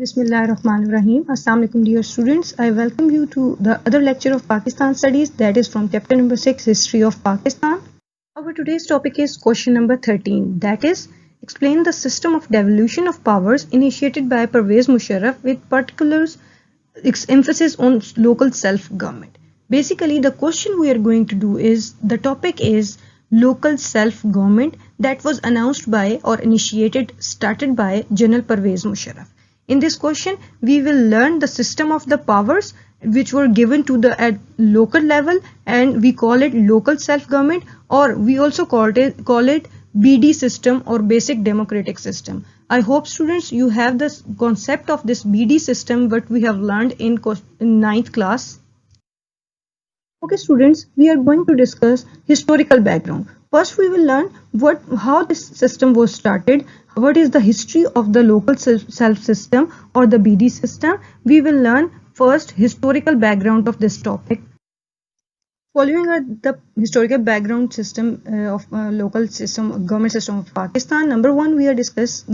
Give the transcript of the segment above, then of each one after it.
Bismillahirrahmanirrahim. Assalamu alaikum dear students. I welcome you to the other lecture of Pakistan studies, that is from chapter number 6, History of Pakistan. Our today's topic is question number 13, that is explain the system of devolution of powers initiated by Pervez Musharraf with particular emphasis on local self-government. Basically the question we are going to do is, the topic is local self-government that was announced by or started by General Pervez Musharraf. In this question, we will learn the system of the powers which were given to the at local level, and we call it local self-government, or we also call it BD system or basic democratic system. I hope students you have the concept of this BD system what we have learned in ninth class. Okay students, we are going to discuss historical background. First we will learn how this system was started, what is the history of the local self system or the BD system. We will learn first historical background of this topic. Following the historical background system of local system government system of Pakistan, number one we are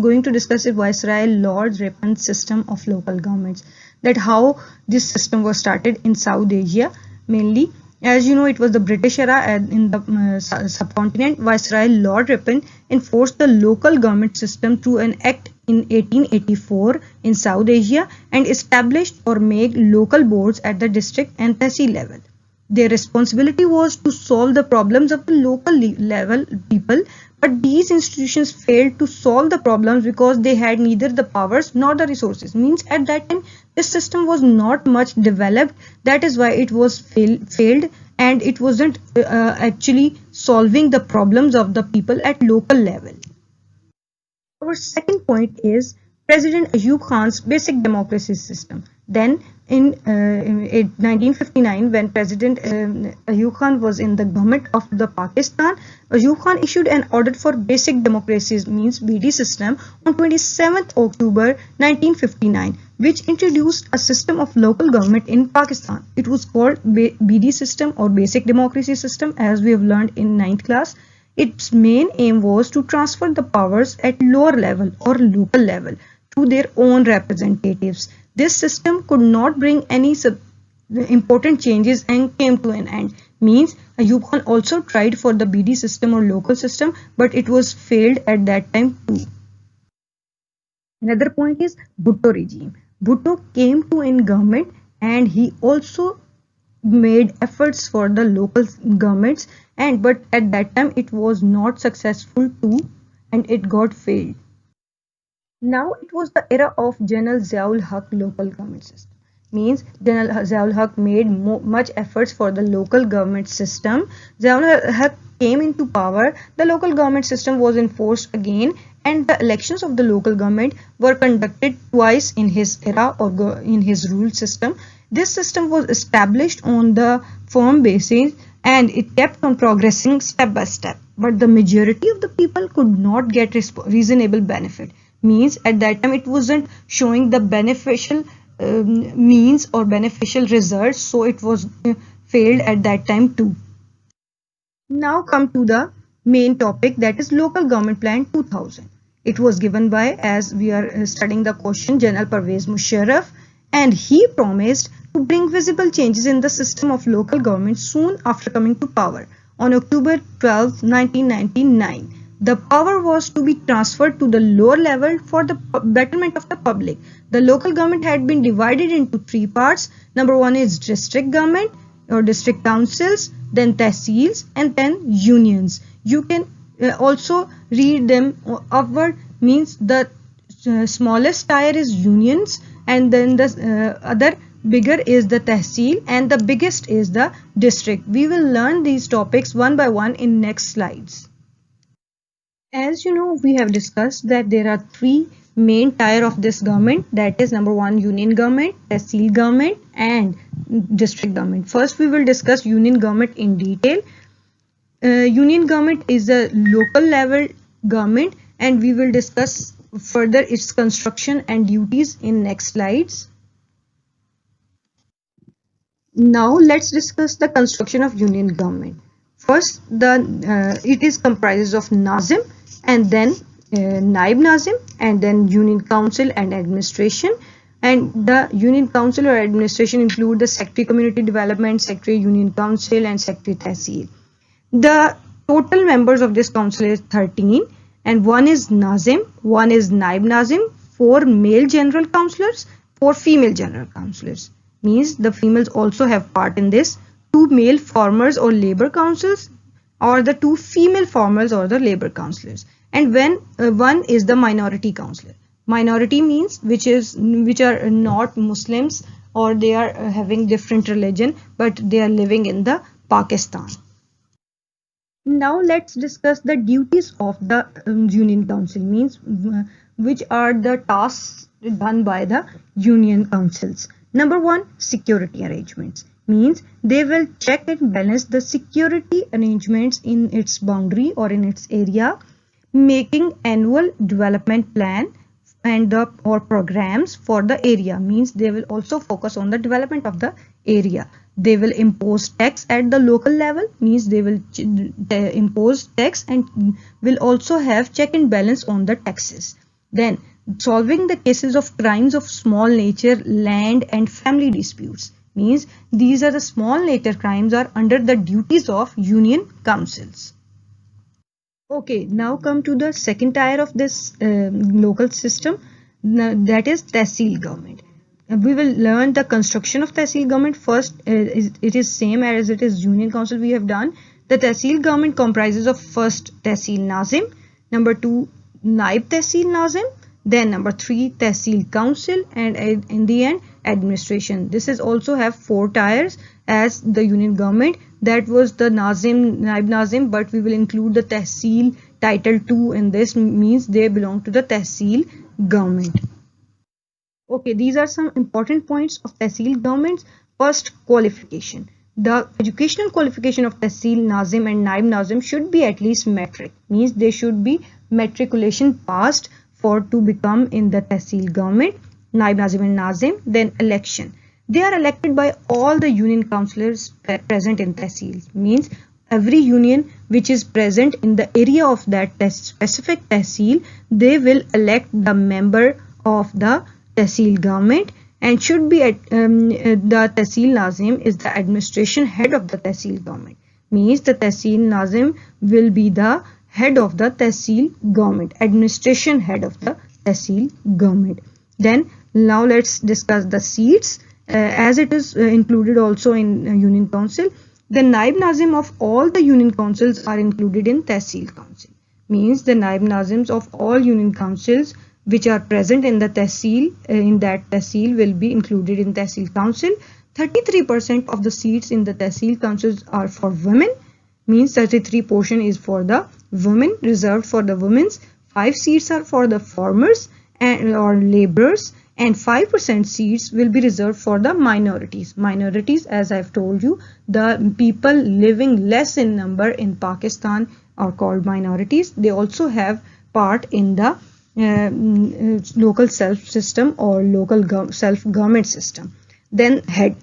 going to discuss is Viceroy Lord Ripon's system of local governments, that how this system was started in South Asia mainly. As you know, it was the British era in the subcontinent. Viceroy Lord Ripon enforced the local government system through an act in 1884 in South Asia and established or made local boards at the district and tehsil level. Their responsibility was to solve the problems of the local level people, but these institutions failed to solve the problems because they had neither the powers nor the resources. Means at that time this system was not much developed, that is why it was failed, and it wasn't actually solving the problems of the people at local level. Our second point is President Ayub Khan's basic democracy system. Then in 1959, when President Ayub Khan was in the government of the Pakistan, Ayub Khan issued an order for basic democracy, means BD system, on 27th October 1959, which introduced a system of local government in Pakistan. It was called BD system or basic democracy system, as we have learned in 9th class. Its main aim was to transfer the powers at lower level or local level to their own representatives. This system could not bring any important changes and came to an end. Means Ayub Khan also tried for the BD system or local system, but it was failed at that time too. Another point is Bhutto regime. Bhutto came to in government and he also made efforts for the local governments, but at that time it was not successful too and it got failed. Now it was the era of General Ziaul Haq local government system. Means General Ziaul Haq made much efforts for the local government system. Ziaul Haq came into power, the local government system was enforced again, and the elections of the local government were conducted twice in his era or in his rule system. This system was established on the firm basis and it kept on progressing step by step, but the majority of the people could not get reasonable benefit. Means at that time it wasn't showing the beneficial means or beneficial results, so it was failed at that time too. Now come to the main topic, that is local government plan 2000. It was given by, as we are studying the question, General Pervez Musharraf, and he promised to bring visible changes in the system of local government soon after coming to power on October 12, 1999. The power was to be transferred to the lower level for the betterment of the public. The local government had been divided into three parts. Number one is district government or district councils, then tehsils, and then unions. You can also read them upward, means the smallest tier is unions, and then the other bigger is the tehsil, and the biggest is the district. We will learn these topics one by one in next slides. As you know, we have discussed that there are three main tier of this government, that is number one union government, tehsil government, and district government. First we will discuss union government in detail. Union government is a local level government and we will discuss further its construction and duties in next slides. Now let's discuss the construction of union government. First, it is comprises of Nazim and then Naib Nazim, and then Union Council and Administration. And the Union Council or Administration include the Secretary Community Development, Secretary Union Council, and Secretary Tehsil. The total members of this council is 13, and one is Nazim, one is Naib Nazim, 4 male general councillors, 4 female general councillors. Means the females also have part in this. 2 male farmers or labor councils, or the 2 female farmers or the labor councillors. And when one is the minority councillor. Minority means which are not Muslims, or they are having different religion, but they are living in the Pakistan. Now let's discuss the duties of the Union Council, means which are the tasks done by the Union Councils. Number 1, security arrangements, means they will check and balance the security arrangements in its boundary or in its area, making annual development plan and or programs for the area, means they will also focus on the development of the area. They will impose tax at the local level, means they will impose tax and will also have check and balance on the taxes. Then solving the cases of crimes of small nature, land and family disputes, means these are the small nature crimes are under the duties of Union Councils. Okay, now come to the second tier of this local system, that is Tehsil government. We will learn the construction of Tehsil government. First, it is same as it is Union Council we have done. The Tehsil government comprises of first Tehsil Nazim, number 2 Naib Tehsil Nazim, then number 3 Tehsil Council, and in the end administration. This is also have 4 tiers as the Union government. That was the Nazim, Naib Nazim, but we will include the Tehsil title 2 in this, means they belong to the Tehsil government. Okay, these are some important points of Tehsil governments. First, qualification. The educational qualification of Tehsil Nazim and Naib Nazim should be at least metric, means they should be matriculation passed for to become in the Tehsil government, Naib Nazim and Nazim. Then election. They are elected by all the union councillors present in Tehsil, means every union which is present in the area of that specific Tehsil, they will elect the member of the Tehsil government, and should be at the Tehsil Nazim is the administration head of the Tehsil government, means the Tehsil Nazim will be the head of the Tehsil government, administration head of the Tehsil government. Then now let's discuss the seats as it is included also in Union Council. The Naib Nazim of all the Union Councils are included in Tehsil Council, means the Naib Nazims of all Union Councils which are present in the Tehsil, in that Tehsil will be included in Tehsil Council. 33% of the seats in the Tehsil Councils are for women, means 33 portion is for the women, reserved for the women's. 5 seats are for the farmers and or laborers, and 5% seats will be reserved for the minorities. Minorities, as I've told you, the people living less in number in Pakistan are called minorities. They also have part in the local self system or local self-government system. Then head,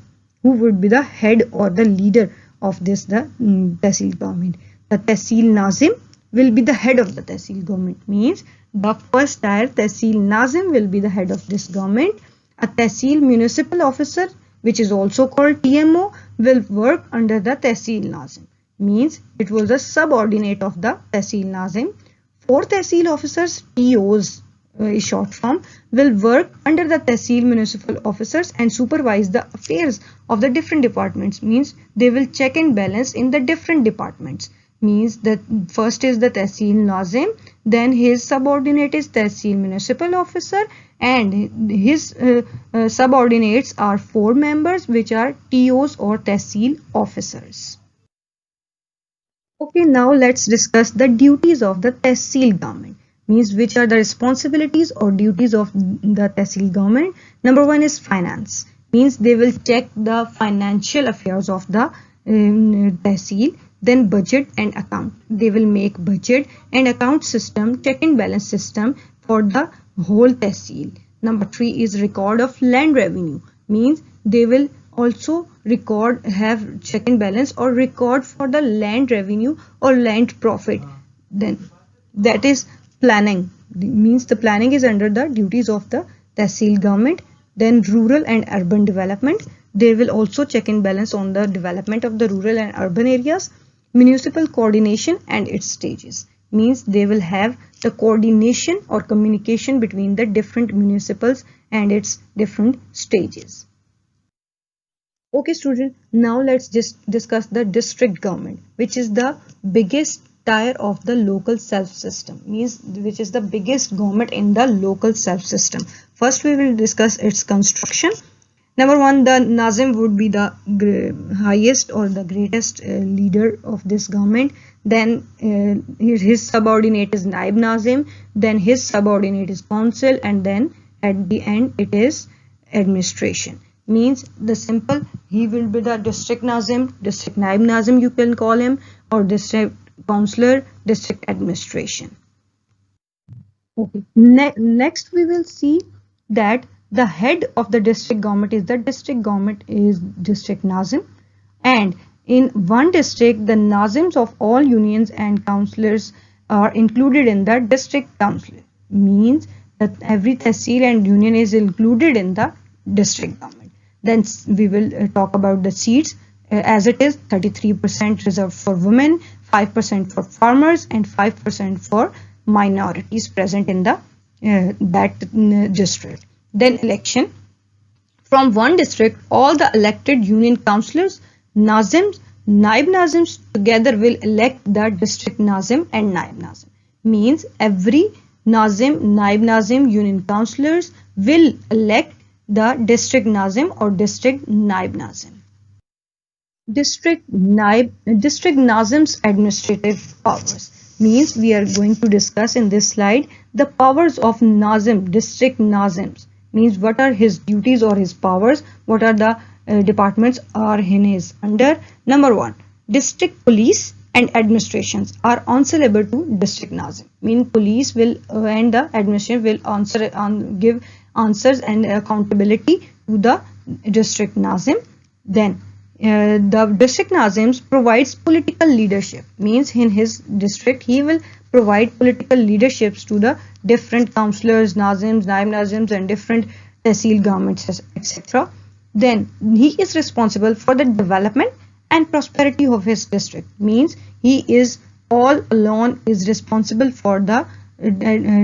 who would be the head or the leader of this Tehsil government. The Tehsil Nazim will be the head of the Tehsil government, means the first tier Tehsil Nazim will be the head of this government. A Tehsil municipal officer, which is also called TMO, will work under the Tehsil Nazim, means it was a subordinate of the Tehsil Nazim. 4 Tehsil officers, TOs is short form, will work under the Tehsil municipal officers and supervise the affairs of the different departments, means they will check and balance in the different departments. Means that first is the Tehsil Nazim, then his subordinate is Tehsil municipal officer, and his subordinates are 4 members which are TOs or Tehsil officers. Okay, now let's discuss the duties of the Tehsil government, means which are the responsibilities or duties of the Tehsil government. Number 1 is finance, means they will check the financial affairs of the Tehsil. Then budget and account, they will make budget and account system, check and balance system for the whole Tehsil. Number 3 is record of land revenue, means they will also record, have check and balance or record for the land revenue or land profit. Then that is planning, means the planning is under the duties of the Tehsil government. Then rural and urban development. They will also check and balance on the development of the rural and urban areas. Municipal coordination and its stages. Means they will have the coordination or communication between the different municipals and its different stages. Okay student, now let's just discuss the district government, which is the biggest tier of the local self system, means which is the biggest government in the local self system. First we will discuss its construction. Number one, the Nazim would be the highest or the greatest leader of this government. Then his subordinate is Naib Nazim, then his subordinate is council, and then at the end it is administration. Means the simple, he will be the district Nazim, district Naib Nazim you can call him, or district councillor, district administration. Okay. Next we will see that the head of the district government is district Nazim, and in one district the Nazims of all unions and councillors are included in the district council. Means that every tehsil and union is included in the district government. Then we will talk about the seats, as it is 33% reserved for women, 5% for farmers, and 5% for minorities present in the that district. Then election. From one district, all the elected union councillors, Nazims, Naib Nazims together will elect the district Nazim and Naib Nazim. Means every Nazim, Naib Nazim, union councillors will elect the district Nazim or district Naib Nazim. District Nazim's administrative powers. Means we are going to discuss in this slide the powers of Nazim, district Nazims. Means what are his duties or his powers, what are the departments are in his under. Number one, district police and administrations are answerable to district Nazim. Mean police will and the administration will give answers and accountability to the district Nazim. Then the district Nazims provides political leadership. Means in his district he will provide political leaderships to the different councillors, Nazims, Naib Nazims, and different tehsil governments, etc. Then he is responsible for the development and prosperity of his district. Means he is all alone is responsible for the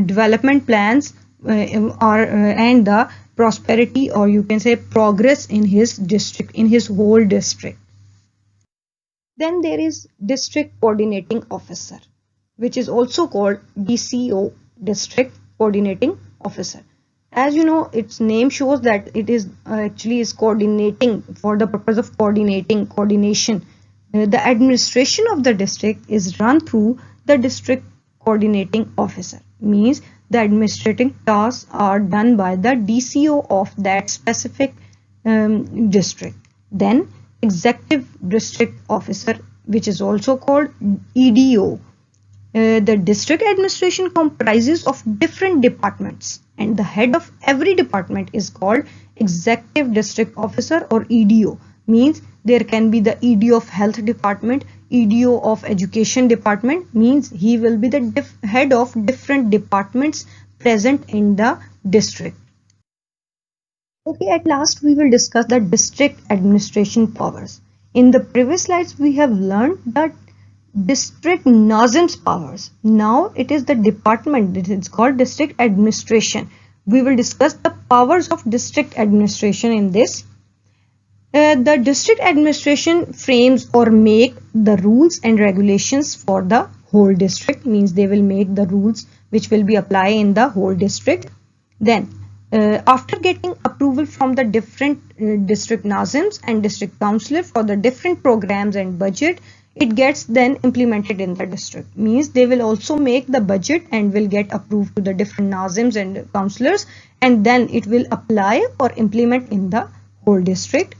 development plans and the prosperity, or you can say progress, in his district, in his whole district. Then there is district coordinating officer, which is also called DCO, district coordinating officer. As you know, its name shows that it is actually is coordinating, for the purpose of coordination. The administration of the district is run through the district coordinating officer. Means the administrative tasks are done by the DCO of that specific district. Then executive district officer, which is also called EDO. The district administration comprises of different departments, and the head of every department is called executive district officer or EDO. Means there can be the EDO of health department, EDO of education department. Means he will be the head of different departments present in the district. Okay, at last we will discuss the district administration powers. In the previous slides we have learned that district Nazim's powers. Now it is the department, it is called district administration. We will discuss the powers of district administration in this. The district administration frames or make the rules and regulations for the whole district. Means they will make the rules which will be applied in the whole district. Then after getting approval from the different district Nazims and district councillor for the different programs and budget, it gets then implemented in the district. Means they will also make the budget and will get approved to the different Nazims and councillors, and then it will apply or implement in the whole district.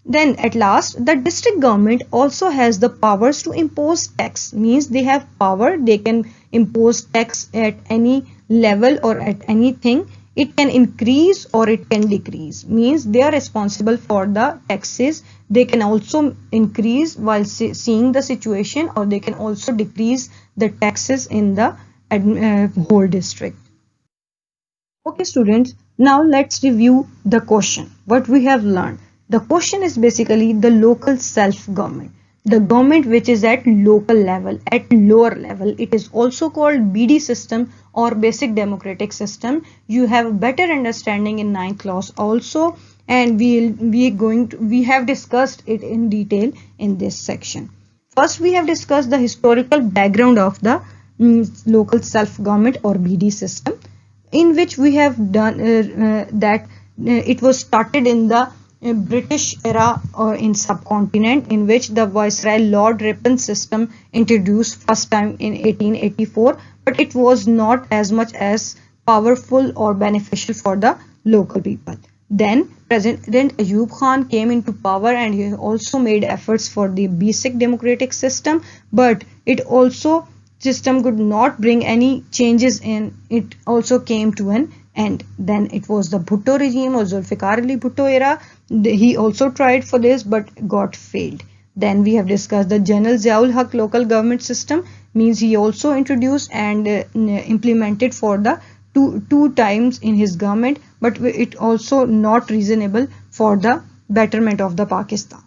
Then at last, the district government also has the powers to impose tax. Means they have power, they can impose tax at any level or at anything. It can increase or it can decrease. Means they are responsible for the taxes. They can also increase while seeing the situation, or they can also decrease the taxes in the whole district. Okay students, now let's review the question. What we have learned. The question is basically the local self-government. The government which is at local level, at lower level. It is also called BD system or basic democratic system. You have a better understanding in ninth class also, and we have discussed it in detail in this section. First we have discussed the historical background of the local self-government or BD system, in which we have done that it was started in the British era in subcontinent, in which the Viceroy Lord Ripon system introduced first time in 1884, but it was not as much as powerful or beneficial for the local people. Then President Ayub Khan came into power, and he also made efforts for the basic democratic system, but it also system could not bring any changes in. It also came to an end. Then it was the Bhutto regime or Zulfikar Ali Bhutto era. He also tried for this but got failed. Then we have discussed the General Ziaul Haq local government system, means he also introduced and implemented for the two times in his government, but it also not reasonable for the betterment of the Pakistan.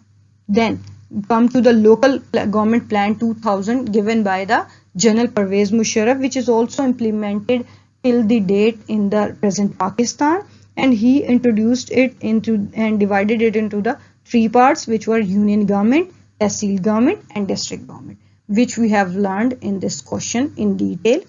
Then come to the local government plan 2000 given by the General Pervez Musharraf, which is also implemented till the date in the present Pakistan, and he introduced it into and divided it into the three parts, which were union government, tehsil government and district government, which we have learned in this question in detail.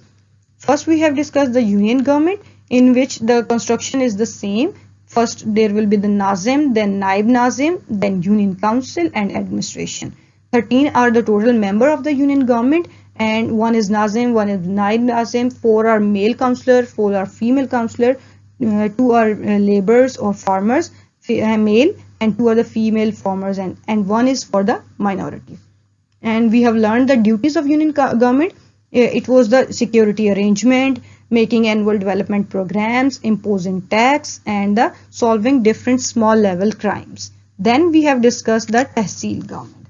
First we have discussed the union government, in which the construction is the same. First there will be the Nazim, then Naib Nazim, then Union Council and administration. 13 are the total member of the union government, and one is Nazim, one is Naib Nazim, 4 are male councillor, 4 are female councillor, 2 are laborers or farmers, male, and 2 are the female farmers, and 1 is for the minority. And we have learned the duties of union government. It was the security arrangement, making annual development programs, imposing tax, and the solving different small level crimes. Then we have discussed the tehsil government.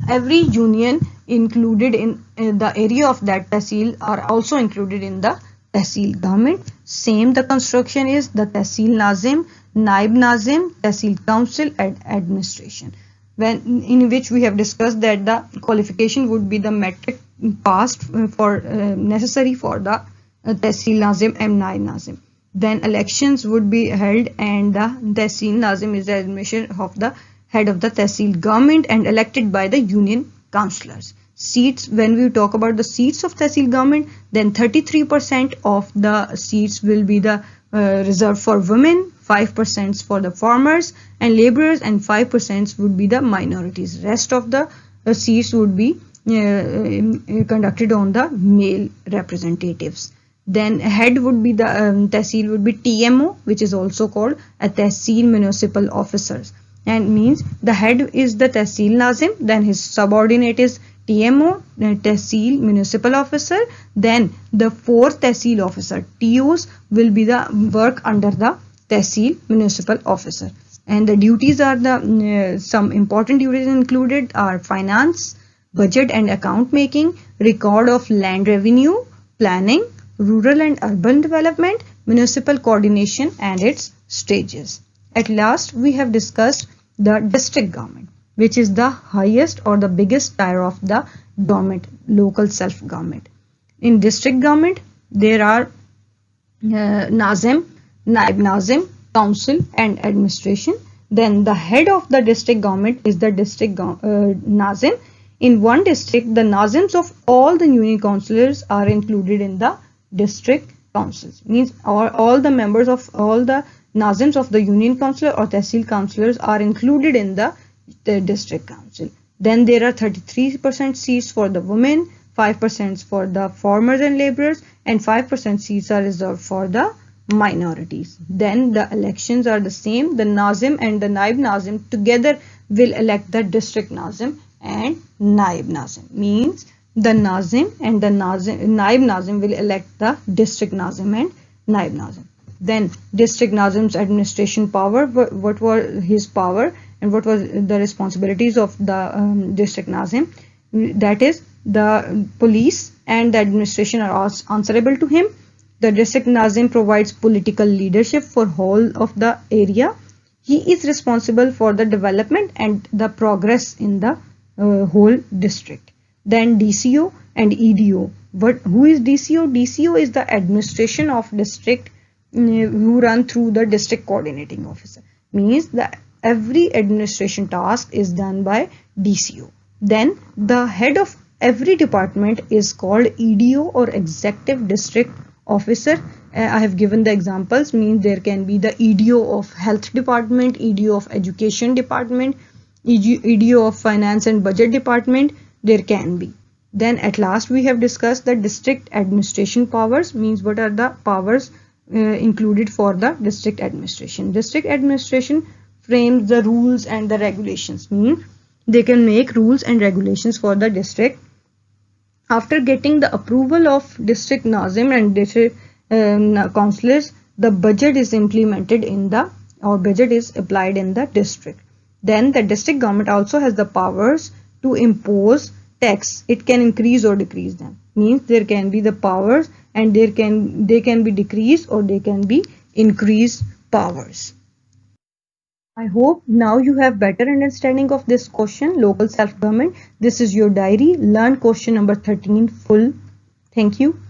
Every union included in the area of that tehsil are also included in the tehsil government. Same the construction is the tehsil Nazim, Naib Nazim, tehsil council and administration, when in which we have discussed that the qualification would be the metric passed for necessary for the tehsil Nazim and Naib Nazim. Then elections would be held, and the tehsil Nazim is the administration of the head of the tehsil government and elected by the union councillors. Seats, when we talk about the seats of tehsil government, then 33% of the seats will be the reserved for women, 5% for the farmers and laborers, and 5% would be the minorities. Rest of the seats would be conducted on the male representatives. Then head would be the tehsil would be TMO, which is also called a tehsil municipal officers, and means the head is the tehsil Nazim, then his subordinate is TMO, tehsil municipal officer, then the 4th tehsil officer TOs will be the work under the tehsil municipal officer. And the duties are the some important duties included are finance, budget and account making, record of land revenue, planning, rural and urban development, municipal coordination and its stages. At last we have discussed the district government, which is the highest or the biggest tier of the government, local self-government. In district government there are Nazim, Naib Nazim, council and administration. Then the head of the district government is the district Nazim. In one district, the Nazims of all the union councillors are included in the district councils. Means all the members of all the Nazims of the union councillor or tehsil councillors are included in the district council. Then there are 33% seats for the women, 5% for the farmers and laborers, and 5% seats are reserved for the minorities. Then the elections are the same. The Nazim and the Naib Nazim together will elect the district Nazim and Naib Nazim. Means the Nazim and the Naib Nazim will elect the district Nazim and Naib Nazim. Then district Nazim's administration power, what was his power and what was the responsibilities of the district Nazim? That is, the police and the administration are answerable to him. The district Nazim provides political leadership for whole of the area. He is responsible for the development and the progress in the whole district. Then DCO and EDO. Who is DCO? DCO is the administration of district who run through the district coordinating officer. Means that every administration task is done by DCO. Then the head of every department is called EDO or executive district officer. I have given the examples. Means there can be the EDO of health department, EDO of education department, EDO of finance and budget department. There can be. Then at last we have discussed the district administration powers. Means what are the powers included for the district administration. District administration frames the rules and the regulations. Means they can make rules and regulations for the district. After getting the approval of district Nazim and district councillors, the budget is implemented in the budget is applied in the district. Then the district government also has the powers to impose tax. It can increase or decrease them. Means there can be the powers and they can be decreased or they can be increased powers. I hope now you have better understanding of this question, local self-government. This is your diary. Learn question number 13 full. Thank you.